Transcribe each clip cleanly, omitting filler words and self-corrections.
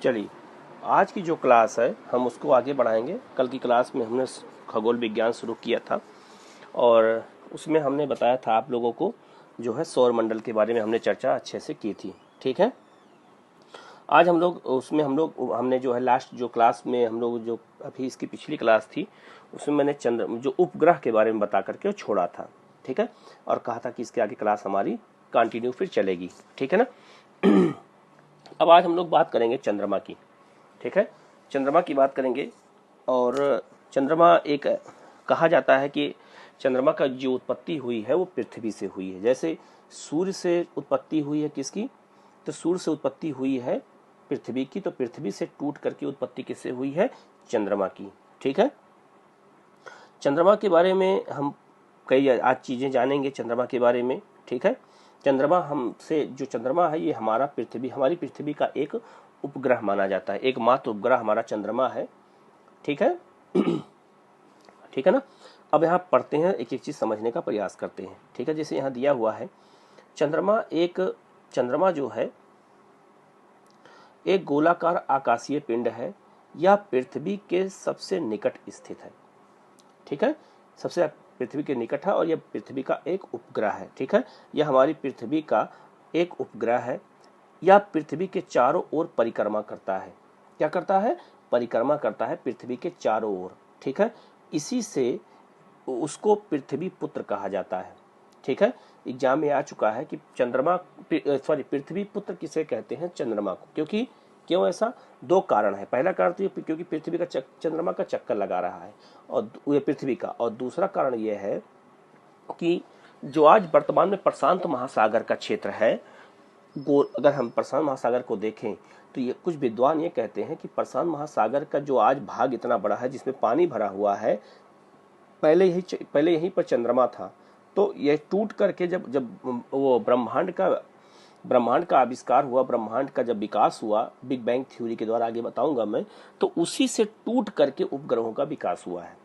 चलिए, आज की जो क्लास है हम उसको आगे बढ़ाएंगे। कल की क्लास में हमने खगोल विज्ञान शुरू किया था और उसमें हमने बताया था आप लोगों को जो है सौर मंडल के बारे में हमने चर्चा अच्छे से की थी। ठीक है, आज हम लोग उसमें हमने जो है लास्ट जो क्लास में हम लोग जो अभी इसकी पिछली क्लास थी उसमें मैंने चंद्र जो उपग्रह के बारे में बता करके छोड़ा था। ठीक है, और कहा था कि इसके आगे क्लास हमारी कंटिन्यू फिर चलेगी। ठीक है ना। अब आज हम लोग बात करेंगे चंद्रमा की। ठीक है, चंद्रमा की बात करेंगे। और चंद्रमा एक कहा जाता है कि चंद्रमा का जो उत्पत्ति हुई है वो पृथ्वी से हुई है। जैसे सूर्य से उत्पत्ति हुई है किसकी, तो सूर्य से उत्पत्ति हुई है पृथ्वी की, तो पृथ्वी से टूट करके उत्पत्ति किससे हुई है, चंद्रमा की। ठीक है, चंद्रमा के बारे में हम कई आज चीज़ें जानेंगे चंद्रमा के बारे में। ठीक है, चंद्रमा हमसे जो चंद्रमा है ये हमारी पृथ्वी का एक उपग्रह माना जाता है, एक मात्र उपग्रह हमारा चंद्रमा है। ठीक है। ठीक है ना। अब यहाँ पढ़ते हैं, एक एक चीज़ समझने का प्रयास करते हैं। ठीक है, जैसे यहाँ दिया हुआ है चंद्रमा जो है एक गोलाकार आकाशीय पिंड है, यह पृथ्वी के सबसे निकट स्थित है। ठीक है, सबसे पृथ्वी के निकट है और यह पृथ्वी का एक उपग्रह है। ठीक है, यह हमारी पृथ्वी का एक उपग्रह है। यह पृथ्वी के चारों ओर परिक्रमा करता है। क्या करता है, परिक्रमा करता है पृथ्वी के चारों ओर। ठीक है, इसी से उसको पृथ्वी पुत्र कहा जाता है। ठीक है, एग्जाम में आ चुका है कि पृथ्वी पुत्र किसे कहते हैं, चंद्रमा को। क्यों ऐसा, दो कारण है। पहला कारण तो क्योंकि पृथ्वी का चंद्रमा का चक्कर लगा रहा है और ये पृथ्वी का, और दूसरा कारण यह है कि जो आज वर्तमान में प्रशांत महासागर का क्षेत्र है, अगर हम प्रशांत महासागर को देखें तो ये कुछ विद्वान ये कहते हैं कि प्रशांत महासागर का जो आज भाग इतना बड़ा है जिसमें पानी भरा हुआ है, पहले यहीं पर चंद्रमा था। तो यह टूट करके जब वो ब्रह्मांड का आविष्कार हुआ, ब्रह्मांड का जब विकास हुआ, बिग बैंग थ्योरी के द्वारा आगे बताऊंगा मैं, तो उसी से टूट करके उपग्रहों का विकास हुआ है।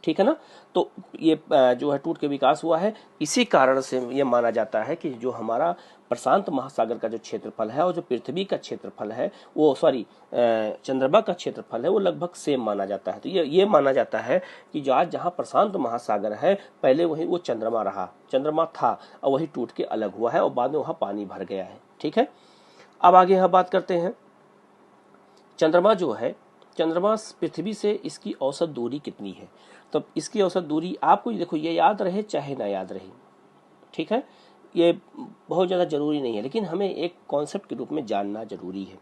ठीक है ना, तो ये जो है टूट के विकास हुआ है। इसी कारण से ये माना जाता है कि जो हमारा प्रशांत महासागर का जो क्षेत्रफल है और जो पृथ्वी का क्षेत्रफल है वो चंद्रमा का क्षेत्रफल है वो लगभग सेम माना जाता है। तो ये माना जाता है कि जो आज जहाँ प्रशांत महासागर है पहले वही वो चंद्रमा था और वही टूट के अलग हुआ है और बाद में वहाँ पानी भर गया है। ठीक है, अब आगे यहाँ बात करते हैं। चंद्रमा पृथ्वी से इसकी औसत दूरी कितनी है। तो इसकी औसत दूरी आपको देखो, ये याद रहे चाहे ना याद रहे। ठीक है, ये बहुत ज़्यादा जरूरी नहीं है, लेकिन हमें एक कॉन्सेप्ट के रूप में जानना जरूरी है।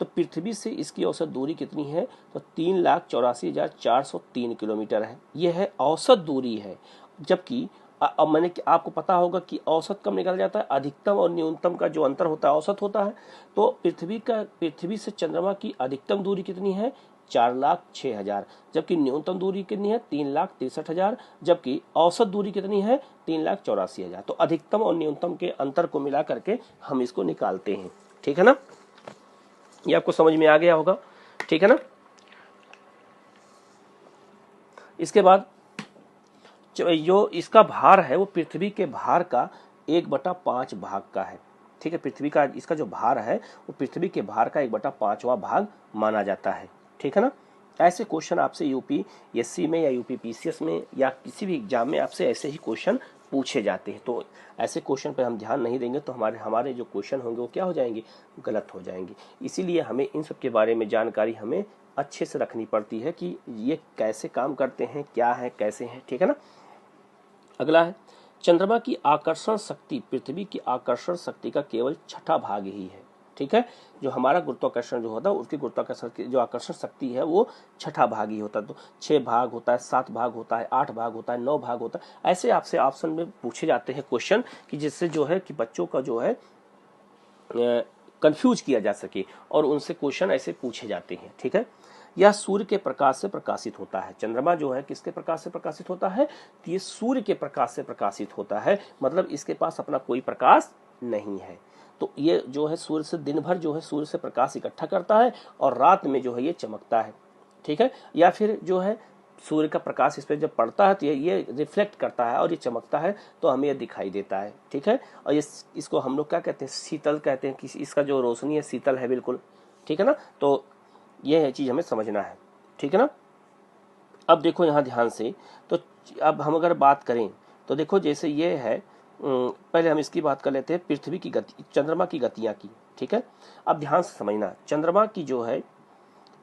तो पृथ्वी से इसकी औसत दूरी कितनी है, तो 3,84,403 किलोमीटर है। यह है औसत दूरी है। जबकि अब मैंने आपको पता होगा कि औसत कब निकाला जाता है, अधिकतम और न्यूनतम का जो अंतर होता है औसत होता है। तो पृथ्वी से चंद्रमा की अधिकतम दूरी कितनी है, 4,06,000, जबकि न्यूनतम दूरी कितनी है, 3,63,000, जबकि औसत दूरी कितनी है, 3,84,000। तो अधिकतम और न्यूनतम के अंतर को मिला करके हम इसको निकालते हैं। ठीक है ना, ये आपको समझ में आ गया होगा। ठीक है ना। इसके बाद जो इसका भार है वो पृथ्वी के भार का 1/5 भाग का है। ठीक है, पृथ्वी का इसका जो भार है वो पृथ्वी के भार का 1/5वां भाग माना जाता है। ठीक है ना। ऐसे क्वेश्चन आपसे यूपीएससी में या यूपीपीसीएस में या किसी भी एग्जाम में आपसे ऐसे ही क्वेश्चन पूछे जाते हैं। तो ऐसे क्वेश्चन पर हम ध्यान नहीं देंगे तो हमारे जो क्वेश्चन होंगे वो क्या हो जाएंगे, गलत हो जाएंगे। इसीलिए हमें इन सब के बारे में जानकारी हमें अच्छे से रखनी पड़ती है कि ये कैसे काम करते हैं, क्या है, कैसे हैं। ठीक है ना। अगला है, चंद्रमा की आकर्षण शक्ति पृथ्वी की आकर्षण शक्ति का केवल छठा भाग ही है। ठीक है, जो हमारा गुरुत्वाकर्षण जो होता है उसकी गुरुत्वाकर्षण की जो आकर्षण शक्ति है वो छठा भाग ही होता है। तो 6 भाग होता है, 7 भाग होता है, 8 भाग होता है, 9 भाग होता है। ऐसे आपसे ऑप्शन में पूछे जाते हैं क्वेश्चन कि जिससे जो है कि बच्चों का जो है कंफ्यूज किया जा सके और उनसे क्वेश्चन ऐसे पूछे जाते हैं। ठीक है, यह सूर्य के प्रकाश से प्रकाशित होता है। चंद्रमा जो है किसके प्रकाश से प्रकाशित होता है, तो ये सूर्य के प्रकाश से प्रकाशित होता है। मतलब इसके पास अपना कोई प्रकाश नहीं है। तो ये जो है सूर्य से दिन भर जो है सूर्य से प्रकाश इकट्ठा करता है और रात में जो है ये चमकता है। ठीक है, या फिर जो है सूर्य का प्रकाश इस पर जब पड़ता है तो ये रिफ्लेक्ट करता है और ये चमकता है तो हमें ये दिखाई देता है। ठीक है, और इसको हम लोग क्या कहते हैं, शीतल कहते हैं कि इसका जो रोशनी है शीतल है बिल्कुल। ठीक है ना। तो ये चीज़ हमें समझना है, ठीक है ना। अब देखो यहाँ ध्यान से, तो अब हम अगर बात करें तो देखो जैसे ये है, पहले हम इसकी बात कर लेते हैं पृथ्वी की गति, चंद्रमा की गतियाँ की, ठीक है। अब ध्यान से समझना, चंद्रमा की जो है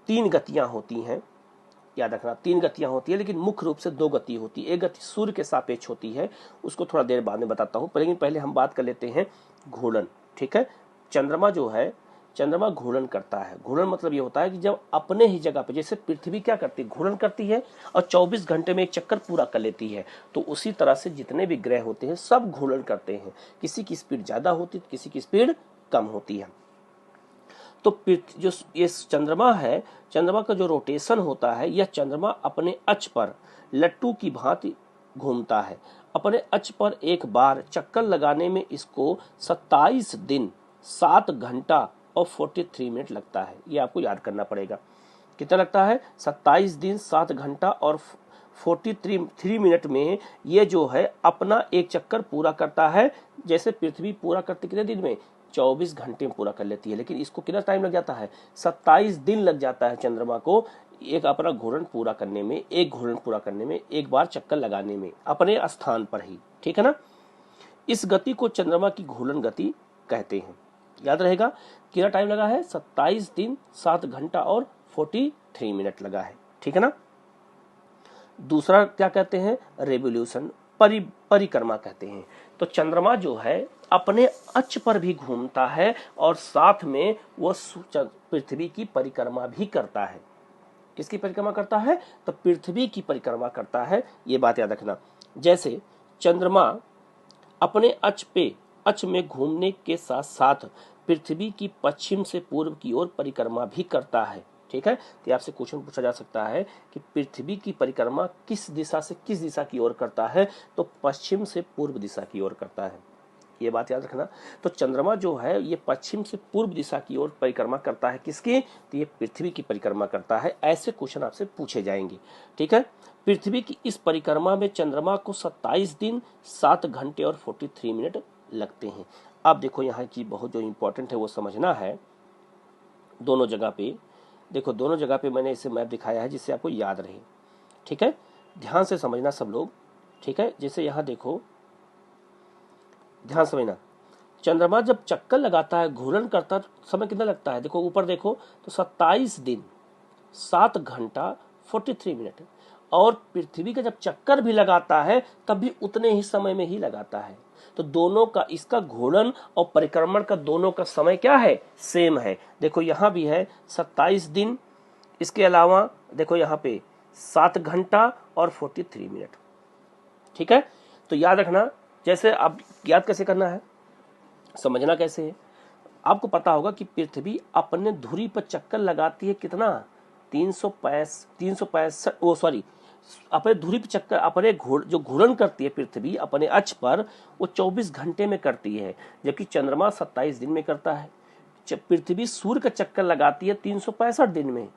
3 गतियाँ होती हैं, याद रखना 3 गतियाँ होती है, लेकिन मुख्य रूप से 2 गति होती है। एक गति सूर्य के सापेक्ष होती है, उसको थोड़ा देर बाद में बताता हूँ, लेकिन पहले हम बात कर लेते हैं घूर्णन, ठीक है। चंद्रमा जो है, चंद्रमा घूर्णन करता है। घूर्णन मतलब ये होता है कि जब अपने ही जगह पे, जैसे पृथ्वी क्या करती है, घूर्णन करती है और 24 घंटे में एक चक्कर पूरा कर लेती है, तो उसी तरह से जितने भी ग्रह होते हैं सब घूर्णन करते हैं। किसी की स्पीड ज्यादा होती है, किसी की स्पीड कम होती है। तो जो ये चंद्रमा है, चंद्रमा का जो रोटेशन होता है, यह चंद्रमा अपने अक्ष पर लट्टू की भांति घूमता है। अपने अक्ष पर एक बार चक्कर लगाने में इसको 27 दिन 7 घंटा और 43 मिनट लगता है। ये आपको याद करना पड़ेगा, कितना लगता है, 27 दिन 7 घंटा और 43 मिनट में ये जो है अपना एक चक्कर पूरा करता है। जैसे पृथ्वी पूरा करते कितने दिन में, 24 घंटे में पूरा कर लेती है, लेकिन इसको कितना टाइम लग जाता है, 27 दिन लग जाता है चंद्रमा को एक अपना घूर्णन पूरा करने में, एक घूर्णन पूरा करने में, एक बार चक्कर लगाने में अपने स्थान पर ही, ठीक है ना। इस गति को चंद्रमा की घूर्णन गति कहते हैं। याद रहेगा कितना टाइम लगा है, 27 दिन 7 घंटा और 43 मिनट लगा है, ठीक है ना। दूसरा क्या कहते हैं, रेवोल्यूशन, परिक्रमा कहते हैं। तो चंद्रमा जो है अपने अक्ष पर भी घूमता है और साथ में वो पृथ्वी की परिक्रमा भी करता है। किसकी परिक्रमा करता है, तो पृथ्वी की परिक्रमा करता है, ये बात याद रखना। जैसे चंद्रमा अपने अक्ष में घूमने के साथ साथ पृथ्वी की पश्चिम से पूर्व की ओर परिक्रमा भी करता है, ठीक है। तो आपसे क्वेश्चन पूछा जा सकता है कि पृथ्वी की परिक्रमा किस दिशा से किस दिशा की ओर करता है, तो पश्चिम से पूर्व दिशा की ओर करता है, ये बात याद रखना। तो चंद्रमा जो है ये पश्चिम से पूर्व दिशा की ओर परिक्रमा करता है, किसकी, तो ये पृथ्वी की परिक्रमा करता है। ऐसे क्वेश्चन आपसे पूछे जाएंगे, ठीक है। पृथ्वी की इस परिक्रमा में चंद्रमा को 27 दिन 7 घंटे और 43 मिनट लगते हैं। अब देखो यहाँ की बहुत जो इंपॉर्टेंट है वो समझना है, दोनों जगह पे देखो, दोनों जगह पे मैंने इसे मैप दिखाया है जिससे आपको याद रहे, ठीक है। ध्यान से समझना सब लोग, ठीक है। जैसे यहाँ देखो, ध्यान समझना, चंद्रमा जब चक्कर लगाता है, घूर्णन करता है, समय कितना लगता है, देखो ऊपर देखो तो 27 दिन 7 घंटा 43 मिनट, और पृथ्वी का जब चक्कर भी लगाता है तब भी उतने ही समय में ही लगाता है। तो दोनों का, इसका घूर्णन और परिक्रमण का दोनों का समय क्या है, सेम है। देखो यहाँ भी है 27 दिन, इसके अलावा देखो यहाँ पे 7 घंटा और 43 मिनट, ठीक है। तो याद रखना, जैसे आप याद कैसे करना है, समझना कैसे है, आपको पता होगा कि पृथ्वी अपने धुरी पर चक्कर लगाती है कितना, 365 अपने धुरी पर चक्कर, अपने जो घूर्णन करती है पृथ्वी अपने अक्ष पर, वो 24 घंटे में करती है, जबकि चंद्रमा 27 दिन में करता है। पृथ्वी सूर्य का चक्कर लगाती है 365 दिन में,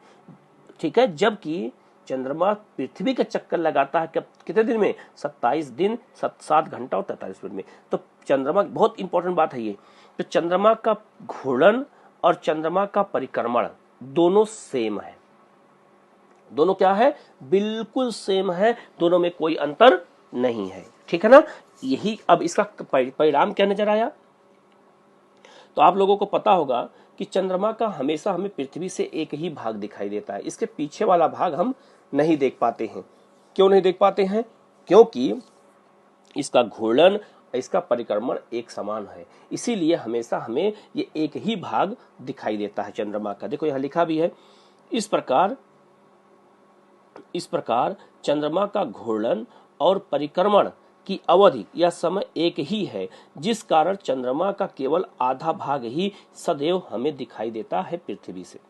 ठीक है, जबकि चंद्रमा पृथ्वी का चक्कर लगाता है कितने दिन में, 27 दिन 7 घंटा और 43 मिनट में। तो चंद्रमा, बहुत इंपॉर्टेंट बात है ये, तो चंद्रमा का घूर्णन और चंद्रमा का परिक्रमण दोनों सेम है, दोनों क्या है, बिल्कुल सेम है, दोनों में कोई अंतर नहीं है, ठीक है ना। यही अब इसका परिणाम क्या नजर आया, तो आप लोगों को पता होगा कि चंद्रमा का हमेशा हमें पृथ्वी से एक ही भाग दिखाई देता है, इसके पीछे वाला भाग हम नहीं देख पाते हैं। क्यों नहीं देख पाते हैं, क्योंकि इसका घूर्णन, इसका परिक्रमण एक समान है, इसीलिए हमेशा हमें ये एक ही भाग दिखाई देता है चंद्रमा का। देखो यहाँ लिखा भी है, इस प्रकार चंद्रमा का घूर्णन और परिक्रमण की अवधि या समय एक ही है, जिस कारण चंद्रमा का केवल आधा भाग ही सदैव हमें दिखाई देता है पृथ्वी से।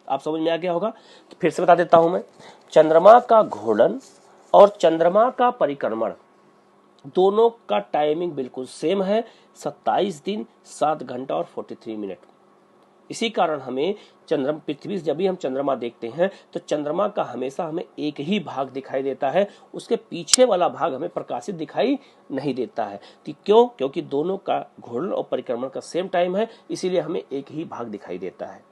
आप समझ में आ गया होगा, तो फिर से बता देता हूं मैं, चंद्रमा का घूर्णन और चंद्रमा का परिक्रमण दोनों का टाइमिंग बिल्कुल सेम है, 27 दिन 7 घंटा और 43 मिनट। इसी कारण हमें पृथ्वी से जब भी हम चंद्रमा देखते हैं तो चंद्रमा का हमेशा हमें एक ही भाग दिखाई देता है, उसके पीछे वाला भाग हमें प्रकाशित दिखाई नहीं देता है। तो क्यों, क्योंकि दोनों का घूर्णन और परिक्रमण का सेम टाइम है, इसीलिए हमें एक ही भाग दिखाई देता है,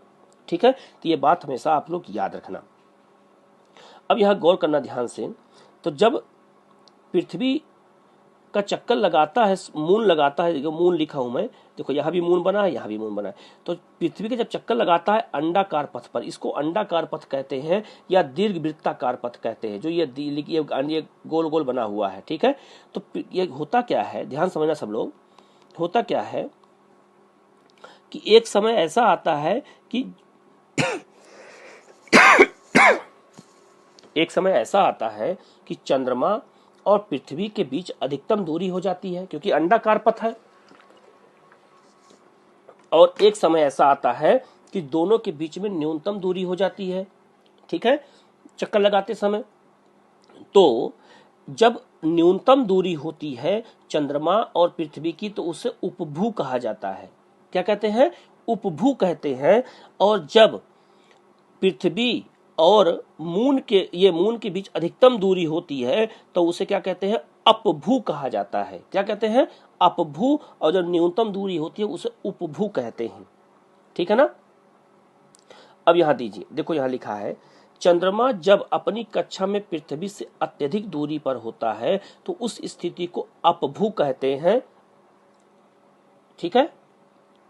ठीक है, तो ये बात हमेशा आप लोग याद रखना। अब यहाँ गौर करना ध्यान से, तो जब पृथ्वी का चक्कर लगाता है, मून लगाता है, देखो मून लिखा हूं मैं, देखो यहाँ भी मून बना है, यहाँ भी मून बना है, तो पृथ्वी के जब चक्कर लगाता है अंडाकार पथ पर, इसको अंडाकार पथ कहते हैं या दीर्घवृत्ताकार पथ कहते हैं, जो ये गोल गोल बना हुआ है, ठीक है। तो ये होता क्या है, ध्यान समझना सब लोग, होता क्या है कि एक समय ऐसा आता है कि एक समय ऐसा आता है कि चंद्रमा और पृथ्वी के बीच अधिकतम दूरी हो जाती है, क्योंकि अंडाकार पथ है, और एक समय ऐसा आता है कि दोनों के बीच में न्यूनतम दूरी हो जाती है, ठीक है, चक्कर लगाते समय। तो जब न्यूनतम दूरी होती है चंद्रमा और पृथ्वी की, तो उसे उपभू कहा जाता है। क्या कहते हैं? उपभू कहते हैं। और जब पृथ्वी और मून के बीच अधिकतम दूरी होती है, तो उसे क्या कहते हैं? अपभू कहा जाता है। क्या कहते हैं? अपभू। और जब न्यूनतम दूरी होती है उसे उपभू कहते हैं, ठीक है ना। अब यहां दीजिए, देखो यहां लिखा है, चंद्रमा जब अपनी कक्षा में पृथ्वी से अत्यधिक दूरी पर होता है तो उस स्थिति को अपभू कहते हैं, ठीक है,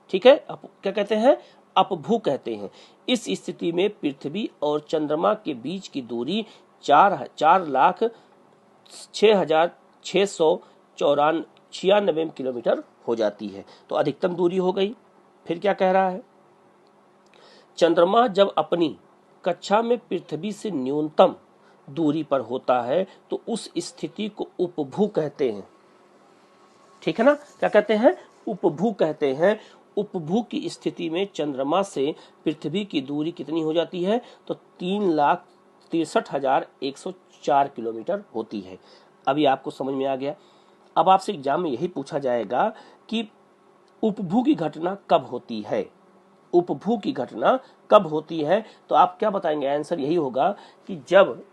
ठीक है। क्या कहते हैं? अपभू कहते हैं। इस स्थिति में पृथ्वी और चंद्रमा के बीच की दूरी 4,06,696 किलोमीटर हो जाती है। तो अधिकतम दूरी हो गई। फिर क्या कह रहा है? चंद्रमा जब अपनी कक्षा में पृथ्वी से न्यूनतम दूरी पर होता है तो उस स्थिति को उपभू कहते हैं, ठीक है ना। क्या कहते हैं? उपभू कहते हैं। उपभू की स्थिति में चंद्रमा से पृथ्वी की दूरी कितनी हो जाती है? तो 3,63,104 किलोमीटर होती है। अभी आपको समझ में आ गया। अब आपसे एग्जाम में यही पूछा जाएगा कि उपभू की घटना कब होती है? उपभू की घटना कब होती है? तो आप क्या बताएंगे? आंसर यही होगा कि जब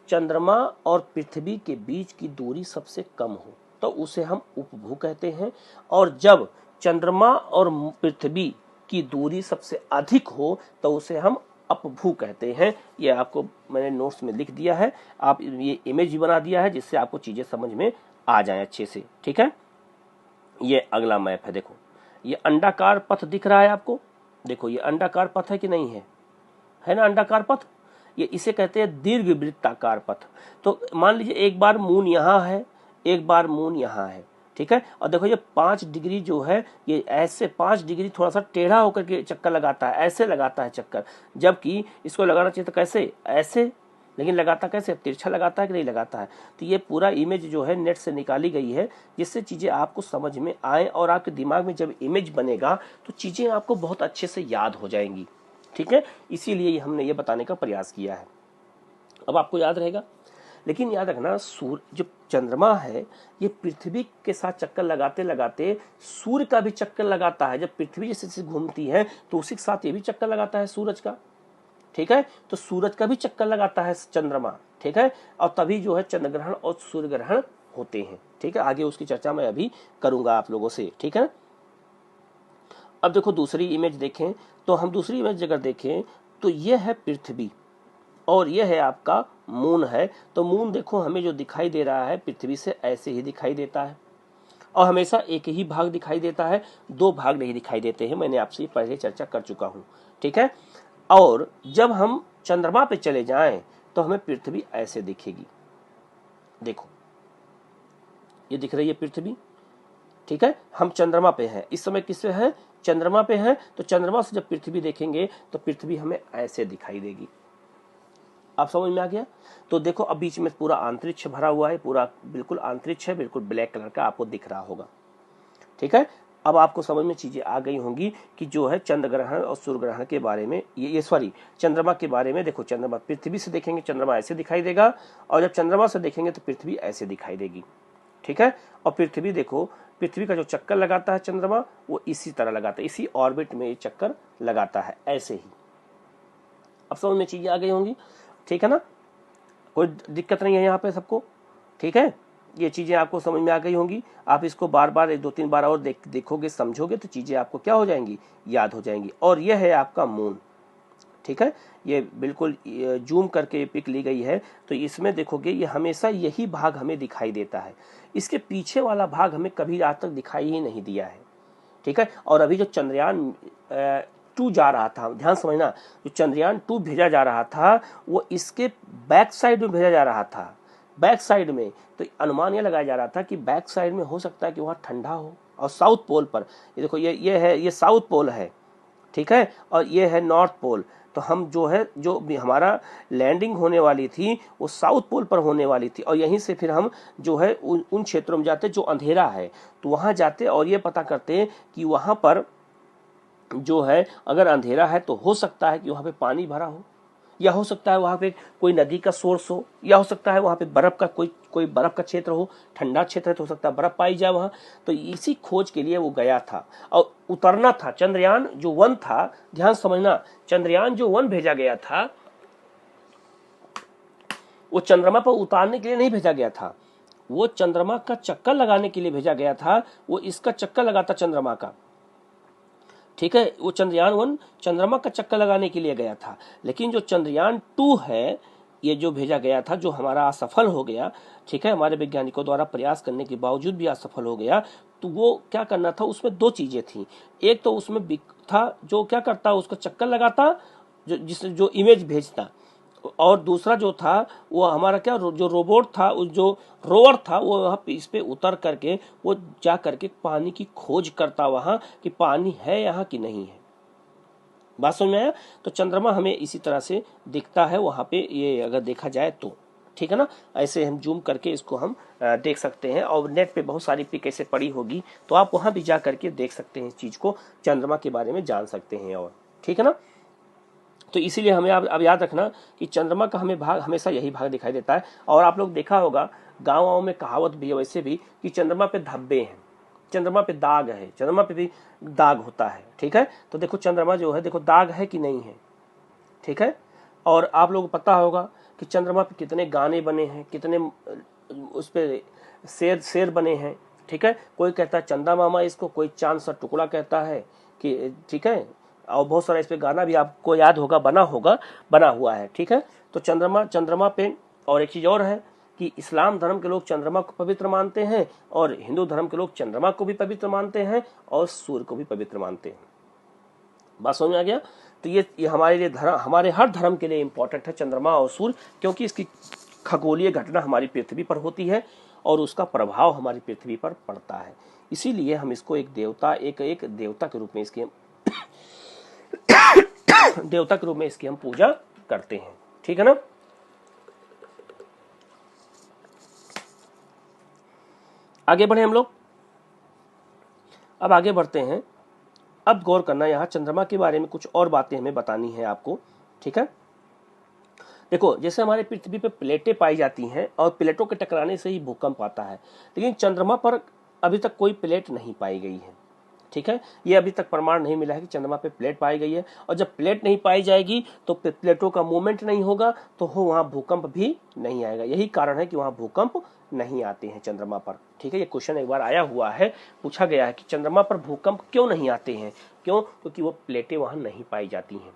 चंद्रमा और पृथ्वी के बीच की दूरी सबसे कम हो तो उसे हम उपभू कहते हैं, और जब चंद्रमा और पृथ्वी की दूरी सबसे अधिक हो तो उसे हम अपभू कहते हैं। ये आपको मैंने नोट्स में लिख दिया है, आप ये इमेज भी बना दिया है जिससे आपको चीजें समझ में आ जाएं अच्छे से, ठीक है। ये अगला मैप है, देखो ये अंडाकार पथ दिख रहा है आपको, देखो ये अंडाकार पथ है कि नहीं है? है ना अंडाकार पथ। ये इसे कहते हैं दीर्घवृत्ताकार पथ। तो मान लीजिए एक बार मून यहाँ है, एक बार मून यहाँ है, ठीक है। और देखो ये 5 डिग्री जो है, ये ऐसे 5 डिग्री थोड़ा सा टेढ़ा होकर के चक्कर लगाता है, ऐसे लगाता है चक्कर, जबकि इसको लगाना चाहिए तो कैसे? ऐसे। लेकिन लगाता कैसे? तिरछा लगाता है कि नहीं लगाता है। तो ये पूरा इमेज जो है नेट से निकाली गई है, जिससे चीजें आपको समझ में आए, और आपके दिमाग में जब इमेज बनेगा तो चीजें आपको बहुत अच्छे से याद हो जाएंगी, ठीक है। इसीलिए हमने ये बताने का प्रयास किया है। अब आपको याद रहेगा। लेकिन याद रखना, सूर्य जो चंद्रमा है ये पृथ्वी के साथ चक्कर लगाते लगाते सूर्य का भी चक्कर लगाता है। जब पृथ्वी जैसे घूमती है तो उसी के साथ ये भी चक्कर लगाता है सूरज का, ठीक है। तो सूरज का भी चक्कर लगाता है चंद्रमा, ठीक है। और तभी जो है चंद्र ग्रहण और सूर्य ग्रहण होते हैं, ठीक है। आगे उसकी चर्चा मैं अभी करूंगा आप लोगों से, ठीक है। अब देखो दूसरी इमेज देखें, तो हम दूसरी इमेज अगर देखें तो ये है पृथ्वी और ये है आपका मून है। तो मून देखो हमें जो दिखाई दे रहा है पृथ्वी से ऐसे ही दिखाई देता है, और हमेशा एक ही भाग दिखाई देता है, 2 भाग नहीं दिखाई देते हैं। मैंने आपसे पहले चर्चा कर चुका हूं, ठीक है। और जब हम चंद्रमा पे चले जाएं तो हमें पृथ्वी ऐसे दिखेगी, देखो ये दिख रही है पृथ्वी, ठीक है। हम चंद्रमा पे हैं इस समय, किस पे हैं? चंद्रमा पे हैं। तो चंद्रमा से जब पृथ्वी देखेंगे तो पृथ्वी हमें ऐसे दिखाई देगी। आप समझ में आ गया? तो देखो अब बीच में पूरा अंतरिक्ष भरा हुआ है, पूरा बिल्कुल अंतरिक्ष है, बिल्कुल ब्लैक कलर का आपको दिख रहा होगा, ठीक है। अब आपको समझ में चीजें आ गई होंगी कि जो है चंद्र ग्रहण और सूर्य ग्रहण के बारे में, ये सॉरी चंद्रमा के बारे में। देखो चंद्रमा पृथ्वी से देखेंगे चंद्रमा ऐसे दिखाई देगा, और जब चंद्रमा से देखेंगे तो पृथ्वी ऐसे दिखाई देगी, ठीक है। और पृथ्वी देखो, पृथ्वी का जो चक्कर लगाता है चंद्रमा वो इसी तरह लगाता है, इसी ऑर्बिट में ये चक्कर लगाता है ऐसे ही। अब समझ में चीजें आ गई होंगी, ठीक है ना। कोई दिक्कत नहीं है यहाँ पे सबको, ठीक है। ये चीजें आपको समझ में आ गई होंगी। आप इसको बार बार 2-3 बार और देखोगे, समझोगे तो चीजें आपको क्या हो जाएंगी? याद हो जाएंगी। और यह है आपका मून, ठीक है, ये बिल्कुल जूम करके पिक ली गई है, तो इसमें देखोगे ये हमेशा यही भाग हमें दिखाई देता है, इसके पीछे वाला भाग हमें कभी आज तक दिखाई ही नहीं दिया है, ठीक है। और अभी जो चंद्रयान 2 जा रहा था, ध्यान समझना, जो चंद्रयान 2 भेजा जा रहा था वो इसके बैक साइड में भेजा जा रहा था, बैक साइड में। तो अनुमान ये लगाया जा रहा था कि बैक साइड में हो सकता है कि वहाँ ठंडा हो, और साउथ पोल पर ये देखो, ये है, ये साउथ पोल है, ठीक है, और ये है नॉर्थ पोल। तो हम जो है, जो भी हमारा लैंडिंग होने वाली थी वो साउथ पोल पर होने वाली थी, और यहीं से फिर हम जो है उन क्षेत्रों में जाते जो अंधेरा है, तो वहाँ जाते और ये पता करते कि वहाँ पर जो है अगर अंधेरा है तो हो सकता है कि वहाँ पे पानी भरा हो, या हो सकता है वहाँ पे कोई नदी का सोर्स हो, या हो सकता है वहाँ पे बर्फ का कोई बर्फ का क्षेत्र हो, ठंडा क्षेत्र है तो हो सकता है बर्फ पाई जाए वहाँ। तो इसी खोज के लिए वो गया था और उतरना था। चंद्रयान जो 1 था, ध्यान समझना, चंद्रयान जो 1 भेजा गया था वो चंद्रमा पर उतारने के लिए नहीं भेजा गया था, वो चंद्रमा का चक्कर लगाने के लिए भेजा गया था। वो इसका चक्कर लगाता चंद्रमा का, ठीक है, वो चंद्रयान 1 चंद्रमा का चक्कर लगाने के लिए गया था। लेकिन जो चंद्रयान 2 है, ये जो भेजा गया था, जो हमारा असफल हो गया, ठीक है, हमारे वैज्ञानिकों द्वारा प्रयास करने के बावजूद भी असफल हो गया, तो वो क्या करना था, उसमें 2 चीजें थी। एक तो उसमें था जो क्या करता, उसको चक्कर लगाता, जो इमेज भेजता, और दूसरा जो था वो हमारा क्या, जो रोबोट था, जो रोवर था, वो वहाँ इस पे उतर करके वो जा करके पानी की खोज करता वहाँ कि पानी है यहाँ कि नहीं है। बात समझ में आया? तो चंद्रमा हमें इसी तरह से दिखता है वहाँ पे, ये अगर देखा जाए तो, ठीक है ना। ऐसे हम जूम करके इसको हम देख सकते हैं, और नेट पे बहुत सारी पिक ऐसे पड़ी होगी, तो आप वहाँ भी जा करके देख सकते हैं इस चीज को, चंद्रमा के बारे में जान सकते हैं, और ठीक है ना। तो इसीलिए हमें अब याद रखना कि चंद्रमा का हमें भाग हमेशा यही भाग दिखाई देता है। और आप लोग देखा होगा गाँव में कहावत भी है वैसे भी कि चंद्रमा पे धब्बे हैं, चंद्रमा पे दाग है, चंद्रमा पे भी दाग होता है, ठीक है। तो देखो चंद्रमा जो है, देखो दाग है कि नहीं है, ठीक है। और आप लोगों को पता होगा कि चंद्रमा पे कितने गाने बने हैं, कितने उस पे शेर बने हैं, ठीक है। कोई कहता है चंदा मामा इसको, कोई चांद सा टुकड़ा कहता है कि, ठीक है, और बहुत सारा इस पे गाना भी आपको याद होगा, बना हुआ है, ठीक है। तो चंद्रमा पे, और एक चीज और है कि इस्लाम धर्म के लोग चंद्रमा को पवित्र मानते हैं, और हिंदू धर्म के लोग चंद्रमा को भी पवित्र मानते हैं, और सूर्य को भी पवित्र मानते हैं। बात समझ में आ गया? तो ये हमारे लिए हमारे हर धर्म के लिए इंपॉर्टेंट है चंद्रमा और सूर्य, क्योंकि इसकी खगोलीय घटना हमारी पृथ्वी पर होती है और उसका प्रभाव हमारी पृथ्वी पर पड़ता है। इसीलिए हम इसको एक देवता के रूप में इसकी देवता के रूप में इसकी हम पूजा करते हैं, ठीक है ना। आगे बढ़े हम लोग, अब आगे बढ़ते हैं। अब गौर करना, यहाँ चंद्रमा के बारे में कुछ और बातें हमें बतानी है आपको, ठीक है। देखो, जैसे हमारे पृथ्वी पे प्लेटें पाई जाती हैं और प्लेटों के टकराने से ही भूकंप आता है, लेकिन चंद्रमा पर अभी तक कोई प्लेट नहीं पाई गई है, ठीक है। ये अभी तक प्रमाण नहीं मिला है कि चंद्रमा पे प्लेट पाई गई है, और जब प्लेट नहीं पाई जाएगी तो प्लेटों का मूवमेंट नहीं होगा, तो वहाँ भूकंप भी नहीं आएगा। यही कारण है कि वहाँ भूकंप नहीं आते हैं चंद्रमा पर, ठीक है। ये क्वेश्चन एक बार आया हुआ है, पूछा गया है कि चंद्रमा पर भूकंप क्यों नहीं आते हैं, क्यों? क्योंकि वो प्लेटें वहाँ नहीं पाई जाती हैं,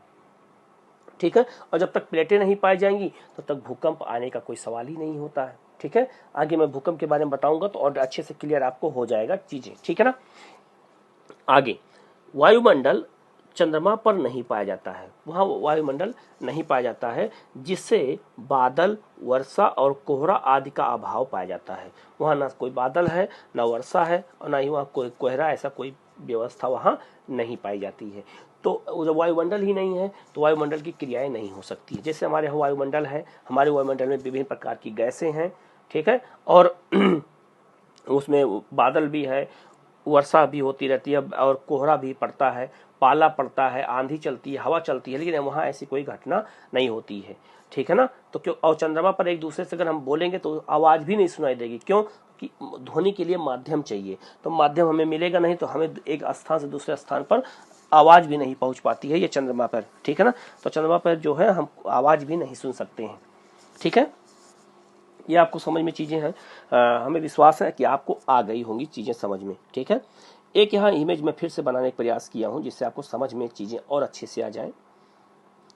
ठीक है। और जब तक प्लेटें नहीं पाई जाएंगी तब तक भूकंप आने का कोई सवाल ही नहीं होता है, ठीक है। आगे मैं भूकंप के बारे में बताऊंगा तो और अच्छे से क्लियर आपको हो जाएगा चीजें, ठीक है ना। आगे, वायुमंडल चंद्रमा पर नहीं पाया जाता है, वहाँ वायुमंडल नहीं पाया जाता है, जिससे बादल, वर्षा और कोहरा आदि का अभाव पाया जाता है। वहाँ ना कोई बादल है, ना वर्षा है, और ना ही वहाँ कोई कोहरा, ऐसा कोई व्यवस्था वहाँ नहीं पाई जाती है। तो जब वायुमंडल ही नहीं है तो वायुमंडल की क्रियाएं नहीं हो सकती। जैसे हमारे यहाँ वायुमंडल है, हमारे वायुमंडल में विभिन्न प्रकार की गैसें हैं, ठीक है, और उसमें बादल भी है, वर्षा भी होती रहती है, और कोहरा भी पड़ता है, पाला पड़ता है, आंधी चलती है, हवा चलती है, लेकिन वहाँ ऐसी कोई घटना नहीं होती है, ठीक है ना। तो क्यों? और चंद्रमा पर एक दूसरे से अगर हम बोलेंगे तो आवाज़ भी नहीं सुनाई देगी, क्यों? कि ध्वनि के लिए माध्यम चाहिए, तो माध्यम हमें मिलेगा नहीं, तो हमें एक स्थान से दूसरे स्थान पर आवाज़ भी नहीं पहुँच पाती है ये चंद्रमा पर, ठीक है ना। तो चंद्रमा पर जो है हम आवाज़ भी नहीं सुन सकते हैं, ठीक है। ये आपको समझ में चीज़ें हैं, हमें विश्वास है कि आपको आ गई होंगी चीज़ें समझ में, ठीक है। एक यहाँ इमेज में फिर से बनाने का प्रयास किया हूँ जिससे आपको समझ में चीज़ें और अच्छे से आ जाएं।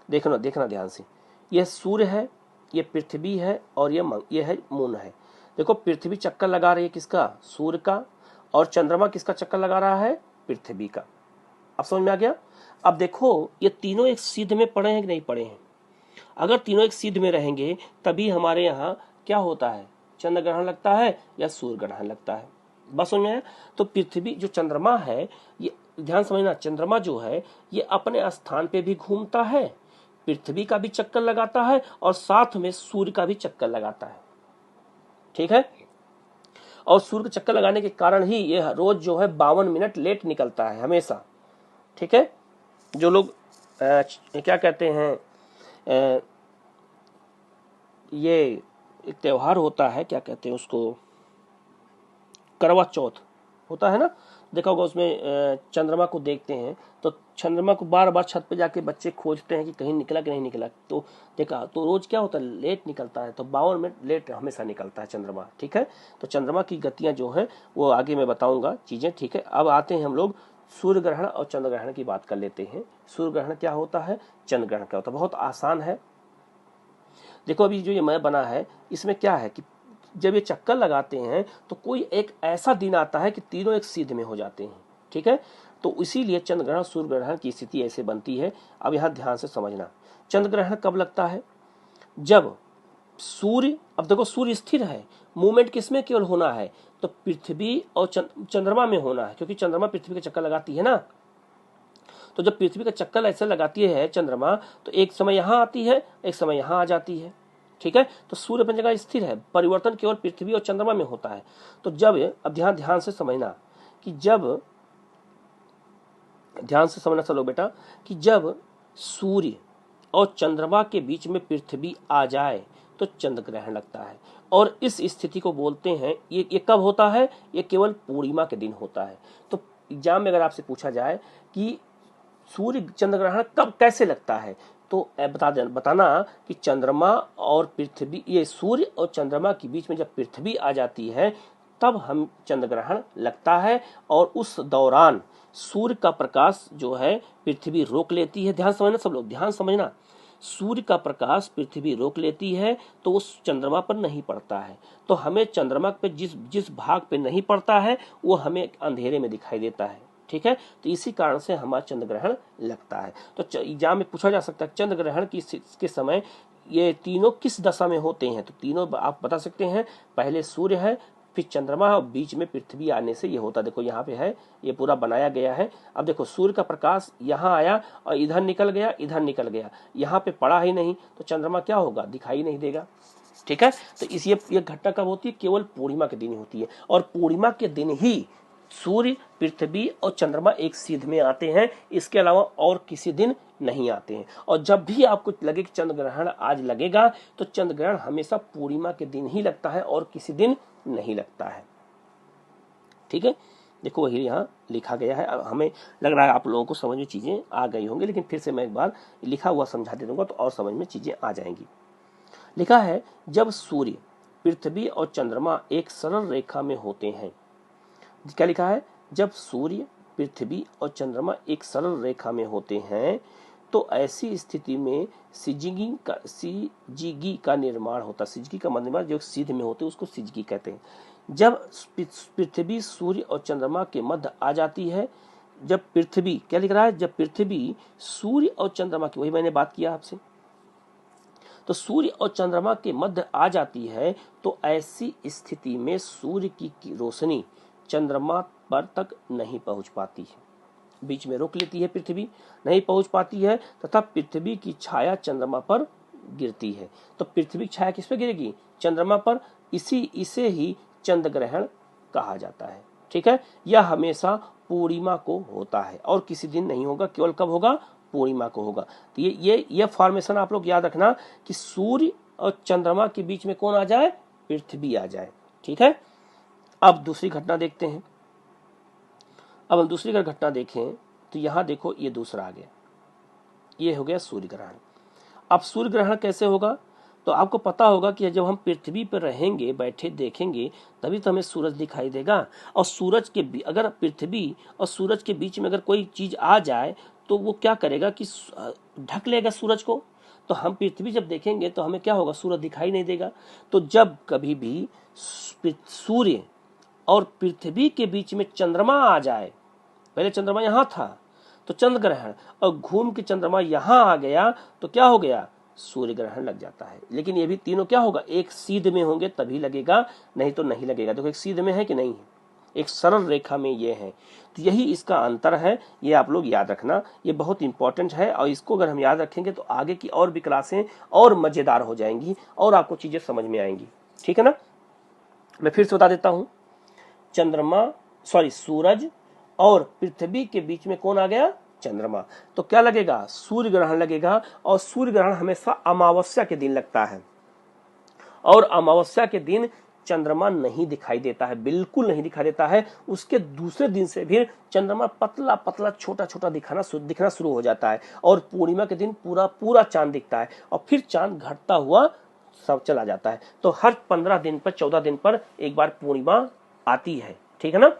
देखना देखना ध्यान से, यह सूर्य है, ये पृथ्वी है और ये है मून है। देखो पृथ्वी चक्कर लगा रही है किसका, सूर्य का, और चंद्रमा किसका चक्कर लगा रहा है, पृथ्वी का। अब समझ में आ गया। अब देखो ये तीनों एक सीध में पड़े हैं कि नहीं पड़े हैं। अगर तीनों एक सीध में रहेंगे तभी हमारे यहाँ क्या होता है, चंद्र ग्रहण लगता है या सूर्य ग्रहण लगता है। बस समझ में आया। तो पृथ्वी जो चंद्रमा है, ये ध्यान समझना, चंद्रमा जो है ये अपने स्थान पे भी घूमता है, पृथ्वी का भी चक्कर लगाता है और साथ में सूर्य का भी चक्कर लगाता है। ठीक है। और सूर्य का चक्कर लगाने के कारण ही ये रोज जो है 52 मिनट लेट निकलता है हमेशा। ठीक है। जो लोग क्या कहते हैं, ये एक त्योहार होता है, क्या कहते हैं उसको, करवा चौथ होता है ना, देखा होगा उसमें चंद्रमा को देखते हैं तो चंद्रमा को बार बार छत पे जाके बच्चे खोजते हैं कि कहीं निकला कि नहीं निकला। तो देखा तो रोज क्या होता है, लेट निकलता है, तो 52 मिनट लेट हमेशा निकलता है चंद्रमा। ठीक है। तो चंद्रमा की गतियां जो है वो आगे मैं बताऊंगा चीजें। ठीक है। अब आते हैं हम लोग सूर्य ग्रहण और चंद्र ग्रहण की बात कर लेते हैं। सूर्य ग्रहण क्या होता है, चंद्र ग्रहण क्या होता है, बहुत आसान है। देखो अभी जो ये मैं बना है इसमें क्या है कि जब ये चक्कर लगाते हैं तो कोई एक ऐसा दिन आता है कि तीनों एक सीध में हो जाते हैं। ठीक है। तो इसीलिए चंद्र ग्रहण सूर्य ग्रहण की स्थिति ऐसे बनती है। अब यहां ध्यान से समझना, चंद्र ग्रहण कब लगता है, जब सूर्य, अब देखो सूर्य स्थिर है, मूवमेंट किसमें केवल होना है, तो पृथ्वी और चंद्रमा में होना है, क्योंकि चंद्रमा पृथ्वी का चक्कर लगाती है ना। तो जब पृथ्वी का चक्कर ऐसे लगाती है चंद्रमा, तो एक समय यहां आती है, एक समय यहां आ जाती है। ठीक है। तो सूर्य अपनी जगह स्थिर है, परिवर्तन केवल पृथ्वी और चंद्रमा में होता है। तो जब, अब ध्यान से समझना कि जब, ध्यान से समझना चलो बेटा, कि जब सूर्य और चंद्रमा के बीच में पृथ्वी आ जाए तो चंद्र ग्रहण लगता है। और इस स्थिति को बोलते हैं, ये कब होता है, ये केवल पूर्णिमा के दिन होता है। तो एग्जाम में अगर आपसे पूछा जाए कि सूर्य चंद्र ग्रहण कब कैसे लगता है, तो बताना कि चंद्रमा और पृथ्वी, ये सूर्य और चंद्रमा के बीच में जब पृथ्वी आ जाती है तब हम चंद्र ग्रहण लगता है। और उस दौरान सूर्य का प्रकाश जो है पृथ्वी रोक लेती है। ध्यान समझना सब लोग, ध्यान समझना, सूर्य का प्रकाश पृथ्वी रोक लेती है तो उस चंद्रमा पर नहीं पड़ता है। तो हमें चंद्रमा पे जिस भाग पे नहीं पड़ता है वो हमें अंधेरे में दिखाई देता है। ठीक है। तो इसी कारण से हमारा चंद्र ग्रहण लगता है। तो एग्जाम में पूछा जा सकता है चंद्र ग्रहण के समय ये तीनों किस दशा में होते हैं, तो तीनों आप बता सकते हैं, पहले सूर्य है, फिर चंद्रमा और बीच में पृथ्वी आने से ये होता है। देखो यहाँ पे है, ये पूरा बनाया गया है। अब देखो सूर्य का प्रकाश यहाँ आया और इधर निकल गया, इधर निकल गया, यहाँ पे पड़ा ही नहीं, तो चंद्रमा क्या होगा, दिखाई नहीं देगा। ठीक है। तो इस ये घटना कब होती है, केवल पूर्णिमा के दिन होती है। और पूर्णिमा के दिन ही सूर्य, पृथ्वी और चंद्रमा एक सीध में आते हैं, इसके अलावा और किसी दिन नहीं आते हैं। और जब भी आपको लगे कि चंद्र ग्रहण आज लगेगा, तो चंद्र ग्रहण हमेशा पूर्णिमा के दिन ही लगता है और किसी दिन नहीं लगता है। ठीक है। देखो वही यहाँ लिखा गया है। अब हमें लग रहा है आप लोगों को समझ में चीजें आ गई होंगी, लेकिन फिर से मैं एक बार लिखा हुआ समझा दे दूंगा तो और समझ में चीजें आ जाएंगी। लिखा है, जब सूर्य, पृथ्वी और चंद्रमा एक सरल रेखा में होते हैं। क्या लिखा है, जब सूर्य, पृथ्वी और चंद्रमा एक सरल रेखा में होते हैं तो ऐसी स्थिति में सिजिगी का निर्माण होता है। सिजिगी का निर्माण जो सीध में होते हैं उसको सिजिगी कहते हैं। जब पृथ्वी सूर्य और चंद्रमा के मध्य आ जाती है, जब पृथ्वी, क्या लिख रहा है, जब पृथ्वी सूर्य और चंद्रमा की, वही मैंने बात किया आपसे, तो सूर्य और चंद्रमा के मध्य आ जाती है तो ऐसी स्थिति में सूर्य की रोशनी चंद्रमा पर तक नहीं पहुंच पाती है, बीच में रोक लेती है, पृथ्वी नहीं पहुंच पाती है, तथा पृथ्वी की छाया चंद्रमा पर गिरती है। तो पृथ्वी की छाया किस पे गिरेगी, चंद्रमा पर। इसे ही चंद्र ग्रहण कहा जाता है। ठीक है। यह हमेशा पूर्णिमा को होता है और किसी दिन नहीं होगा, केवल कब होगा, पूर्णिमा को होगा। तो ये फॉर्मेशन आप लोग याद रखना कि सूर्य और चंद्रमा के बीच में कौन आ जाए, पृथ्वी आ जाए। ठीक है। अब दूसरी घटना देखते हैं। अब हम दूसरी अगर घटना देखें तो यहां देखो, ये दूसरा आ गया, ये हो गया सूर्य ग्रहण। अब सूर्य ग्रहण कैसे होगा, तो आपको पता होगा कि जब हम पृथ्वी पर रहेंगे, बैठे देखेंगे, तभी तो हमें सूरज दिखाई देगा। और सूरज के अगर पृथ्वी और सूरज के बीच में अगर कोई चीज आ जाए तो वो क्या करेगा कि ढक लेगा सूरज को। तो हम पृथ्वी जब देखेंगे तो हमें क्या होगा, सूरज दिखाई नहीं देगा। तो जब कभी भी सूर्य और पृथ्वी के बीच में चंद्रमा आ जाए, पहले चंद्रमा यहाँ था तो चंद्र ग्रहण, और घूम के चंद्रमा यहाँ आ गया तो क्या हो गया, सूर्य ग्रहण लग जाता है। लेकिन ये भी तीनों क्या होगा, एक सीध में होंगे तभी लगेगा, नहीं तो नहीं लगेगा। देखो एक सीध में है कि नहीं है, एक सरल रेखा में ये है। तो यही इसका अंतर है, ये आप लोग याद रखना, ये बहुत इंपॉर्टेंट है। और इसको अगर हम याद रखेंगे तो आगे की और भी क्लासें और मजेदार हो जाएंगी और आपको चीजें समझ में आएंगी। ठीक है ना। मैं फिर से बता देता हूं, सूरज और पृथ्वी के बीच में कौन आ गया, चंद्रमा। तो क्या लगेगा, सूर्य ग्रहण लगेगा। और सूर्य ग्रहण हमेशा अमावस्या के दिन लगता है, और अमावस्या के दिन चंद्रमा नहीं दिखाई देता है, बिल्कुल नहीं दिखाई देता है। उसके दूसरे दिन से भी चंद्रमा पतला पतला छोटा छोटा दिखना शुरू हो जाता है, और पूर्णिमा के दिन पूरा पूरा चांद दिखता है, और फिर चांद घटता हुआ सब चला जाता है। तो हर 15 दिन पर 14 दिन पर एक बार पूर्णिमा आती है। ठीक है ना।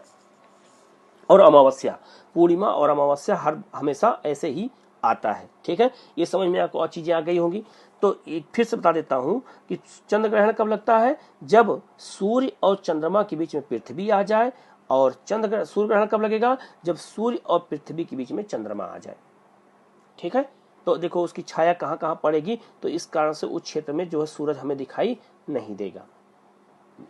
और अमावस्या, पूर्णिमा और अमावस्या हमेशा ऐसे ही आता है। ठीक है, ये समझ में आपको और चीजें आ गई होंगी। तो एक फिर से बता देता हूं कि चंद्र ग्रहण कब लगता है, जब सूर्य और चंद्रमा के बीच में पृथ्वी आ जाए। और सूर्य ग्रहण कब लगेगा, जब सूर्य और पृथ्वी के बीच में चंद्रमा आ जाए। ठीक है, तो देखो उसकी छाया कहाँ कहाँ पड़ेगी, तो इस कारण से उस क्षेत्र में जो है सूरज हमें दिखाई नहीं देगा।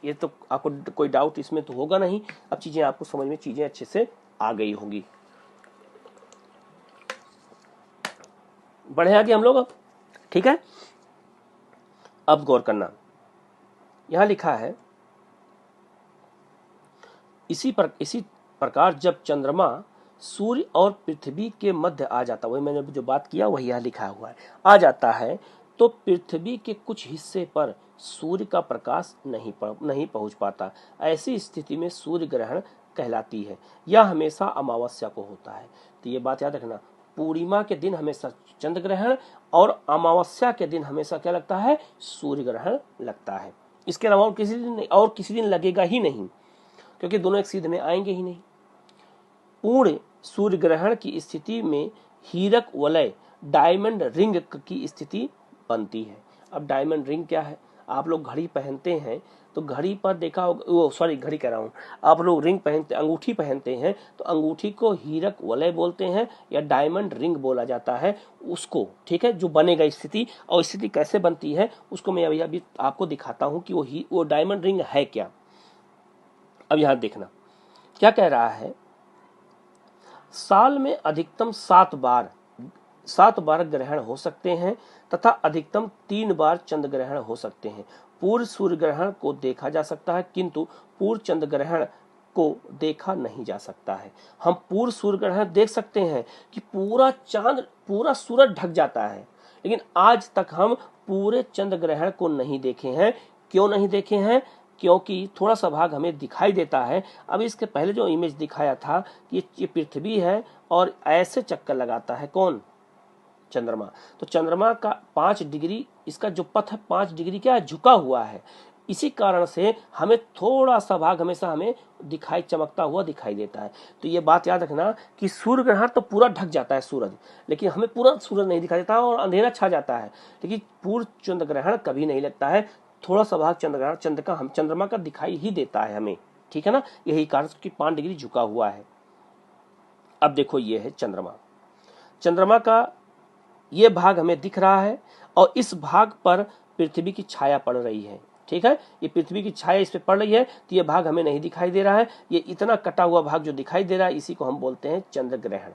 ये तो आपको कोई डाउट इसमें तो होगा नहीं। अब चीजें आपको समझ में चीजें अच्छे से आ गई होंगी। बढ़े आगे हम लोग अब। ठीक है, अब गौर करना, यहां लिखा है इसी प्रकार जब चंद्रमा सूर्य और पृथ्वी के मध्य आ जाता, वही मैंने जो बात किया वही यहां लिखा हुआ है, आ जाता है, तो पृथ्वी के कुछ हिस्से पर सूर्य का प्रकाश नहीं पहुंच पाता। ऐसी स्थिति में सूर्य ग्रहण कहलाती है। यह हमेशा अमावस्या को होता है। तो ये बात याद रखना, पूर्णिमा के दिन हमेशा चंद्र ग्रहण, और अमावस्या के दिन हमेशा क्या लगता है, सूर्य ग्रहण लगता है। इसके अलावा किसी दिन लगेगा ही नहीं, क्योंकि दोनों एक सीध में आएंगे ही नहीं। पूर्ण सूर्य ग्रहण की स्थिति में हीरक वलय डायमंड रिंग की स्थिति बनती है। अब डायमंड रिंग क्या है, आप लोग घड़ी पहनते हैं तो घड़ी पर देखा होगा, घड़ी कह रहा हूं, आप लोग रिंग पहनते, अंगूठी पहनते हैं तो अंगूठी को हीरक वलय बोलते हैं या डायमंड रिंग बोला जाता है उसको। ठीक है, जो बनेगा स्थिति, और स्थिति कैसे बनती है उसको मैं अभी आपको दिखाता हूं कि वो डायमंड रिंग है क्या। अब यहां देखना क्या कह रहा है, साल में अधिकतम 7 बार ग्रहण हो सकते हैं तथा अधिकतम 3 बार चंद्र ग्रहण हो सकते हैं। पूर्ण सूर्य ग्रहण को देखा जा सकता है, किंतु पूर्ण चंद्र ग्रहण को देखा नहीं जा सकता है। हम पूर्ण सूर्य ग्रहण देख सकते हैं कि पूरा चांद, पूरा सूरज ढक जाता है, लेकिन आज तक हम पूरे चंद्र ग्रहण को नहीं देखे हैं। क्यों नहीं देखे हैं, क्योंकि थोड़ा सा भाग हमें दिखाई देता है। अब इसके पहले जो इमेज दिखाया था कि ये पृथ्वी है और ऐसे चक्कर लगाता है कौन, चंद्रमा। तो चंद्रमा का 5 डिग्री, इसका जो पथ है 5 डिग्री क्या है, झुका हुआ है। इसी कारण से हमें थोड़ा सा भाग हमेशा हमें चमकता हुआ दिखाई देता है। तो ये बात याद रखना कि सूर्य ग्रहण तो पूरा ढक जाता है सूरज, लेकिन हमें पूरा सूरज नहीं दिखाई देता और अंधेरा छा जाता है, लेकिन पूर्ण चंद्र ग्रहण कभी नहीं लगता है। थोड़ा सा भाग चंद्रमा का दिखाई ही देता है हमें। ठीक है ना, यही कारण कि 5 डिग्री झुका हुआ है। अब देखो ये है चंद्रमा का ये भाग हमें दिख रहा है, और इस भाग पर पृथ्वी की छाया पड़ रही है। ठीक है, ये पृथ्वी की छाया इस पे पड़ रही है, तो ये भाग हमें नहीं दिखाई दे रहा है। ये इतना कटा हुआ भाग जो दिखाई दे रहा है, इसी को हम बोलते हैं चंद्र ग्रहण।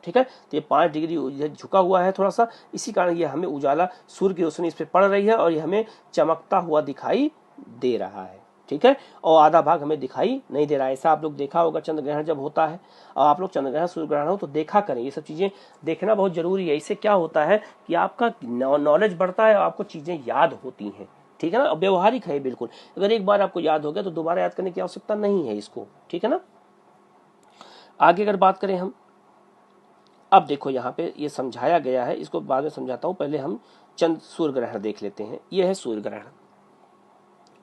ठीक है, तो ये 5 डिग्री झुका हुआ है थोड़ा सा, इसी कारण ये हमें उजाला, सूर्य की रोशनी इस पे पड़ रही है और ये हमें चमकता हुआ दिखाई दे रहा है। ठीक है, और आधा भाग हमें दिखाई नहीं दे रहा है। ऐसा आप लोग देखा होगा चंद्र ग्रहण जब होता है, और आप लोग चंद्र ग्रहण सूर्य ग्रहण हो तो देखा करें, ये सब चीजें देखना बहुत जरूरी है। इससे क्या होता है कि आपका नॉलेज बढ़ता है और आपको चीजें याद होती हैं। ठीक है ना, व्यवहारिक है बिल्कुल। अगर एक बार आपको याद हो गया तो दोबारा याद करने की आवश्यकता नहीं है इसको। ठीक है ना, आगे अगर बात करें हम, अब देखो यहाँ पे ये समझाया गया है, इसको बाद में समझाता हूं, पहले हम चंद्र सूर्य ग्रहण देख लेते हैं। ये है सूर्य ग्रहण,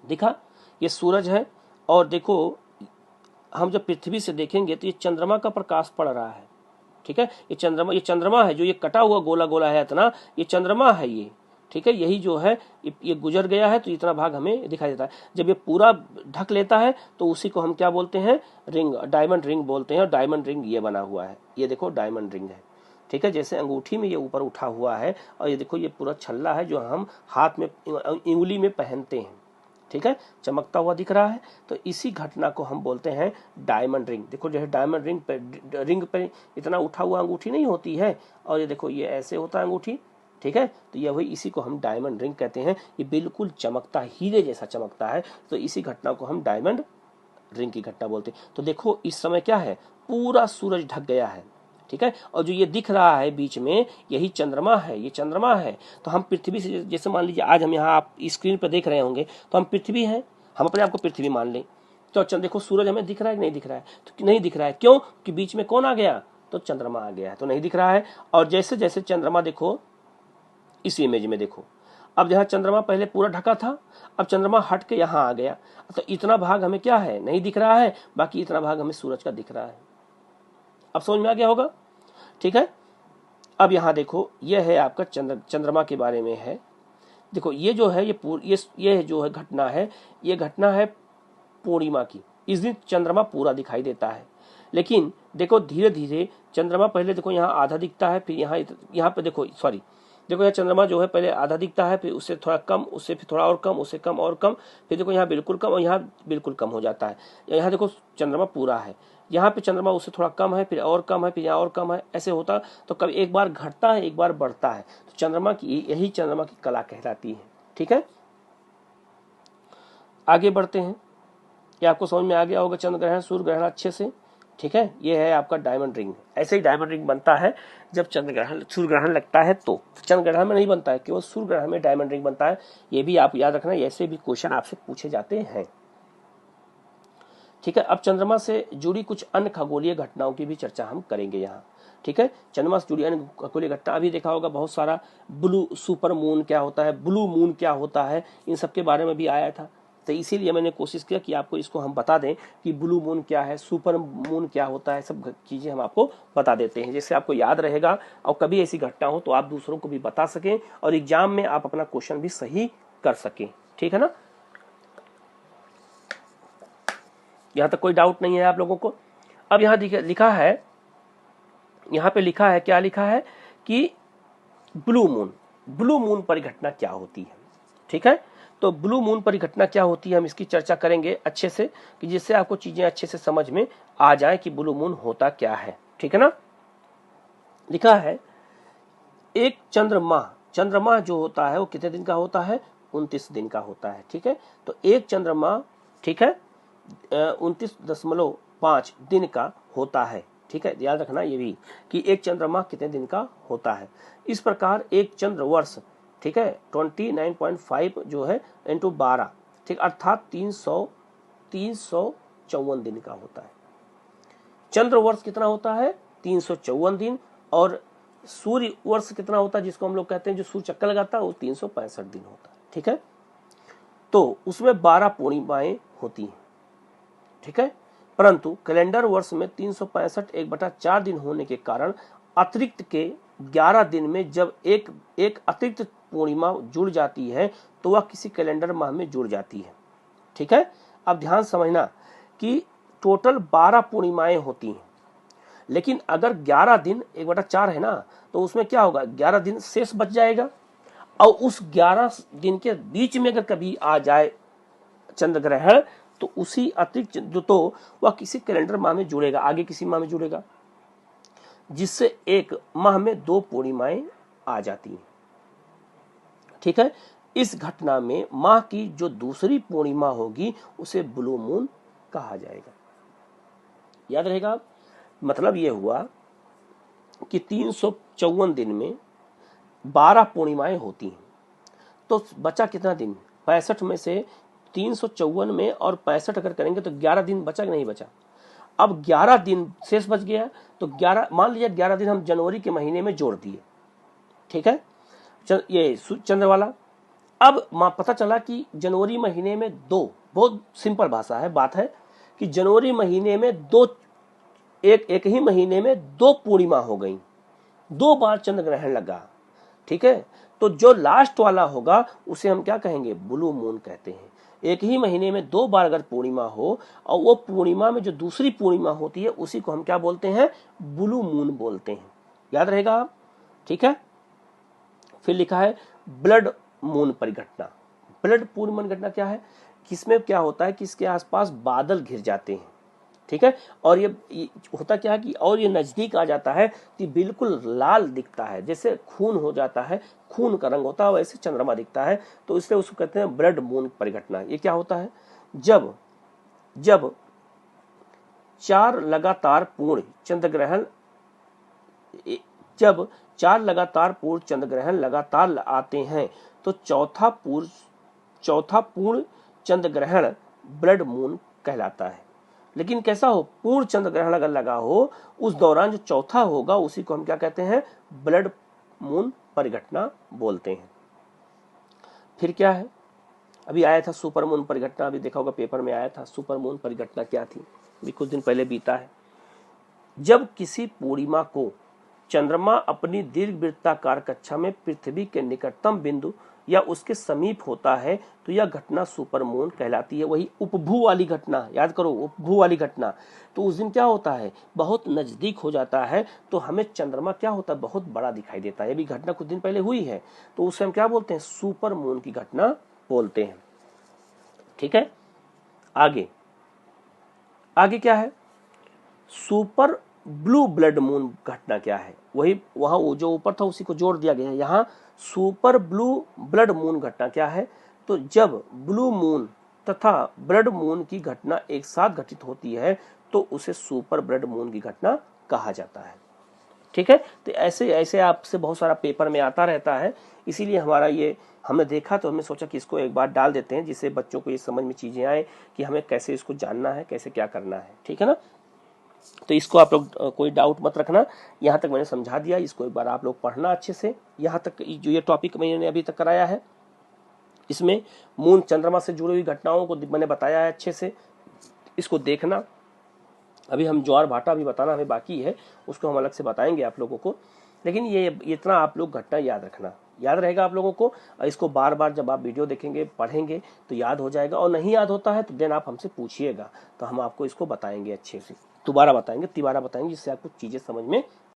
दिखा, ये सूरज है, और देखो हम जब पृथ्वी से देखेंगे तो ये चंद्रमा का प्रकाश पड़ रहा है। ठीक है। ये चंद्रमा है, जो ये कटा हुआ गोला गोला है इतना, ये चंद्रमा है ये, ठीक है। यही जो है ये गुजर गया है तो इतना भाग हमें दिखाई देता है। जब ये पूरा ढक लेता है तो उसी को हम क्या बोलते हैं, रिंग, डायमंड रिंग बोलते हैं। और डायमंड रिंग ये बना हुआ है, ये देखो डायमंड रिंग है, ठीक है। जैसे अंगूठी में ये ऊपर उठा हुआ है, और ये देखो ये पूरा छल्ला है जो हम हाथ में इंगुली में पहनते हैं, ठीक है, चमकता हुआ दिख रहा है। तो इसी घटना को हम बोलते हैं डायमंड रिंग। देखो जो है डायमंड रिंग पे इतना उठा हुआ अंगूठी नहीं होती है, और ये देखो ये ऐसे होता है अंगूठी, ठीक है। तो ये वही, इसी को हम डायमंड रिंग कहते हैं। ये बिल्कुल चमकता, हीरे जैसा चमकता है, तो इसी घटना को हम डायमंड रिंग की घटना बोलते हैं। तो देखो इस समय क्या है, पूरा सूरज ढक गया है, ठीक है। और जो ये दिख रहा है बीच में, यही चंद्रमा है, ये चंद्रमा है। तो हम पृथ्वी से, जैसे मान लीजिए आज हम यहाँ आप स्क्रीन पर देख रहे होंगे, तो हम पृथ्वी हैं, हम अपने आप को पृथ्वी मान लें। तो देखो सूरज हमें दिख रहा है कि नहीं दिख रहा है, तो नहीं दिख रहा है, क्यों कि बीच में कौन आ गया, तो चंद्रमा आ गया है, तो नहीं दिख रहा है। और जैसे जैसे चंद्रमा, देखो इस इमेज में देखो, अब जहाँ चंद्रमा पहले पूरा ढका था, अब चंद्रमा हट के यहाँ आ गया, तो इतना भाग हमें क्या है, नहीं दिख रहा है, बाकी इतना भाग हमें सूरज का दिख रहा है। अब समझ में आ गया होगा, ठीक है। अब यहाँ देखो, यह है आपका चंद्रमा के बारे में है। देखो ये जो है ये जो है घटना है, ये घटना है पूर्णिमा की। इस दिन चंद्रमा पूरा दिखाई देता है, लेकिन देखो धीरे धीरे चंद्रमा पहले देखो यहाँ आधा दिखता है, फिर यहाँ पे देखो, सॉरी, देखो यहाँ चंद्रमा जो है पहले आधा दिखता है, फिर उससे थोड़ा कम, उससे फिर थोड़ा और कम, उससे कम और कम, फिर देखो यहाँ बिल्कुल कम, और यहाँ बिल्कुल कम हो जाता है। यहाँ देखो चंद्रमा पूरा है, यहाँ पे चंद्रमा उससे थोड़ा कम है, फिर और कम है, फिर यहाँ और कम है, ऐसे होता। तो कभी एक बार घटता है, एक बार बढ़ता है। तो चंद्रमा की, यही चंद्रमा की कला कहलाती है, ठीक है। आगे बढ़ते हैं, ये आपको समझ में आ गया होगा चंद्र ग्रहण सूर्य ग्रहण अच्छे से, ठीक है। ये है आपका डायमंड रिंग। ऐसे ही डायमंड रिंग बनता है जब चंद्र ग्रहण सूर्य ग्रहण लगता है, तो चंद्र ग्रहण में नहीं बनता है, केवल सूर्य ग्रहण में डायमंड रिंग बनता है। ये भी आप याद रखना, ऐसे भी क्वेश्चन आपसे पूछे जाते हैं, ठीक है। अब चंद्रमा से जुड़ी कुछ अन्य खगोलीय घटनाओं की भी चर्चा हम करेंगे यहाँ, ठीक है। चंद्रमा से जुड़ी अन्य खगोलीय घटना अभी देखा होगा बहुत सारा, ब्लू सुपर मून क्या होता है, ब्लू मून क्या होता है, इन सब के बारे में भी आया था। तो इसीलिए मैंने कोशिश किया कि आपको इसको हम बता दें कि ब्लू मून क्या है, सुपर मून क्या होता है, सब चीज़ें हम आपको बता देते हैं, जिससे आपको याद रहेगा और कभी ऐसी घटना हो तो आप दूसरों को भी बता सकें और एग्जाम में आप अपना क्वेश्चन भी सही कर सकें, ठीक है ना। यहाँ तक कोई डाउट नहीं है आप लोगों को। अब यहाँ लिखा है, यहाँ पे लिखा है, क्या लिखा है कि ब्लू मून परिघटना क्या होती है, ठीक है। तो ब्लू मून परिघटना क्या होती है, हम इसकी चर्चा करेंगे अच्छे से, कि जिससे आपको चीजें अच्छे से समझ में आ जाए कि ब्लू मून होता क्या है, ठीक है ना। लिखा है, एक चंद्रमा जो होता है वो कितने दिन का होता है, 29 दिन का होता है, ठीक है। तो एक चंद्रमा, ठीक है, 29.5 दिन का होता है, ठीक है। याद रखना ये भी कि एक चंद्रमा कितने दिन का होता है। इस प्रकार एक चंद्र वर्ष, ठीक है, 29.5 जो है इंटू 12, ठीक, अर्थात 354 दिन का होता है। चंद्र वर्ष कितना होता है, 354 दिन। और सूर्य वर्ष कितना होता है, जिसको हम लोग कहते हैं जो सूर्य चक्कर लगाता है, वो 365 दिन होता है, ठीक है। तो उसमें 12 पूर्णिमाएं होती हैं, ठीक है। परंतु कैलेंडर वर्ष में 365 1/4 दिन होने के कारण अतिरिक्त के 11 दिन में जब एक अतिरिक्त पूर्णिमा जुड़ जाती है तो वह किसी कैलेंडर माह में जुड़ जाती है, ठीक है। अब ध्यान समझना कि टोटल 12 पूर्णिमाएं होती हैं, लेकिन अगर 11 दिन 1/4 है ना, तो उसमें क्या होगा, 11 दिन शेष बच जाएगा। और उस 11 दिन के बीच में अगर कभी आ जाए चंद्र ग्रहण, तो उसी अतिरिक्त जो, तो वह किसी कैलेंडर माह में जुड़ेगा, आगे किसी माह में जुड़ेगा, जिससे एक माह में 2 पूर्णिमाएं आ जाती हैं, ठीक है। इस घटना में माह की जो दूसरी पूर्णिमा होगी उसे ब्लू मून कहा जाएगा। याद रहेगा, मतलब यह हुआ कि 354 दिन में 12 पूर्णिमाएं होती हैं, तो बचा कितना दिन, 65 में से 354 में और 65 अगर करेंगे तो 11 दिन बचा कि नहीं बचा। अब 11 दिन शेष बच गया, तो 11, मान लीजिए 11 दिन हम जनवरी के महीने में जोड़ दिए, ठीक है, ये चंद्र वाला। अब पता चला कि जनवरी महीने में 2, बहुत सिंपल भाषा है, बात है कि जनवरी महीने में 2 एक ही महीने में 2 पूर्णिमा हो गई, 2 बार चंद्र ग्रहण लगा, ठीक है। तो जो लास्ट वाला होगा उसे हम क्या कहेंगे, ब्लू मून कहते हैं। एक ही महीने में 2 बार अगर पूर्णिमा हो और वो पूर्णिमा में जो दूसरी पूर्णिमा होती है उसी को हम क्या बोलते हैं, ब्लू मून बोलते हैं। याद रहेगा आप, ठीक है। फिर लिखा है ब्लड मून परिघटना। ब्लड पूर्ण मून घटना क्या है, किसमें क्या होता है कि इसके आसपास बादल घिर जाते हैं, ठीक है। और ये होता क्या है कि और ये नजदीक आ जाता है कि बिल्कुल लाल दिखता है, जैसे खून हो जाता है, खून का रंग होता है वैसे चंद्रमा दिखता है, तो इसलिए उसको कहते हैं ब्लड मून परिघटना। ये क्या होता है, जब जब 4 लगातार पूर्ण चंद्र ग्रहण जब 4 लगातार पूर्ण चंद्र ग्रहण लगातार आते हैं तो चौथा पूर्ण चंद्र ग्रहण ब्लड मून कहलाता है। लेकिन कैसा हो, पूर्ण चंद्र ग्रहण अगर लगा हो उस दौरान जो चौथा होगा उसी को हम क्या कहते हैं, ब्लड मून परिघटना बोलते हैं। फिर क्या है, अभी आया था सुपर मून परिघटना, अभी देखा होगा पेपर में आया था। सुपर मून परिघटना क्या थी, अभी कुछ दिन पहले बीता है। जब किसी पूर्णिमा को चंद्रमा अपनी दीर्घवृत्ताकार कक्षा में पृथ्वी के निकटतम बिंदु या उसके समीप होता है तो यह घटना सुपर मून कहलाती है। वही उपभू वाली घटना, याद करो उपभू वाली घटना। तो उस दिन क्या होता है, बहुत नजदीक हो जाता है तो हमें चंद्रमा क्या होता है, बहुत बड़ा दिखाई देता है। अभी घटना कुछ दिन पहले हुई है तो उसे हम क्या बोलते हैं, सुपर मून की घटना बोलते हैं, ठीक है। आगे आगे क्या है, सुपर ब्लू ब्लड मून घटना क्या है, वही वहां वो जो ऊपर था उसी को जोड़ दिया गया है यहाँ। सुपर ब्लू ब्लड मून घटना क्या है, तो जब ब्लू मून तथा ब्लड मून की घटना एक साथ घटित होती है तो उसे सुपर ब्लड मून की घटना कहा जाता है, ठीक है। तो ऐसे ऐसे आपसे बहुत सारा पेपर में आता रहता है, इसीलिए हमारा ये हमने देखा तो हमने सोचा कि इसको एक बार डाल देते हैं जिससे बच्चों को ये समझ में चीजें आए कि हमें कैसे इसको जानना है, कैसे क्या करना है, ठीक है ना। तो इसको आप लोग कोई डाउट मत रखना, यहाँ तक मैंने समझा दिया, इसको एक बार आप लोग पढ़ना अच्छे से। यहाँ तक जो ये टॉपिक मैंने अभी तक कराया है इसमें मून चंद्रमा से जुड़ी हुई घटनाओं को मैंने बताया है अच्छे से, इसको देखना। अभी हम ज्वार भाटा भी बताना हमें बाकी है, उसको हम अलग से बताएंगे आप लोगों को। लेकिन ये इतना आप लोग घटना याद रखना, याद रहेगा आप लोगों को। इसको बार बार जब आप वीडियो देखेंगे पढ़ेंगे तो याद हो जाएगा, और नहीं याद होता है तो देन आप हमसे पूछिएगा तो हम आपको इसको बताएंगे, अच्छे से दोबारा बताएंगे, तिबारा बताएंगे, जिससे आपको चीजें समझ में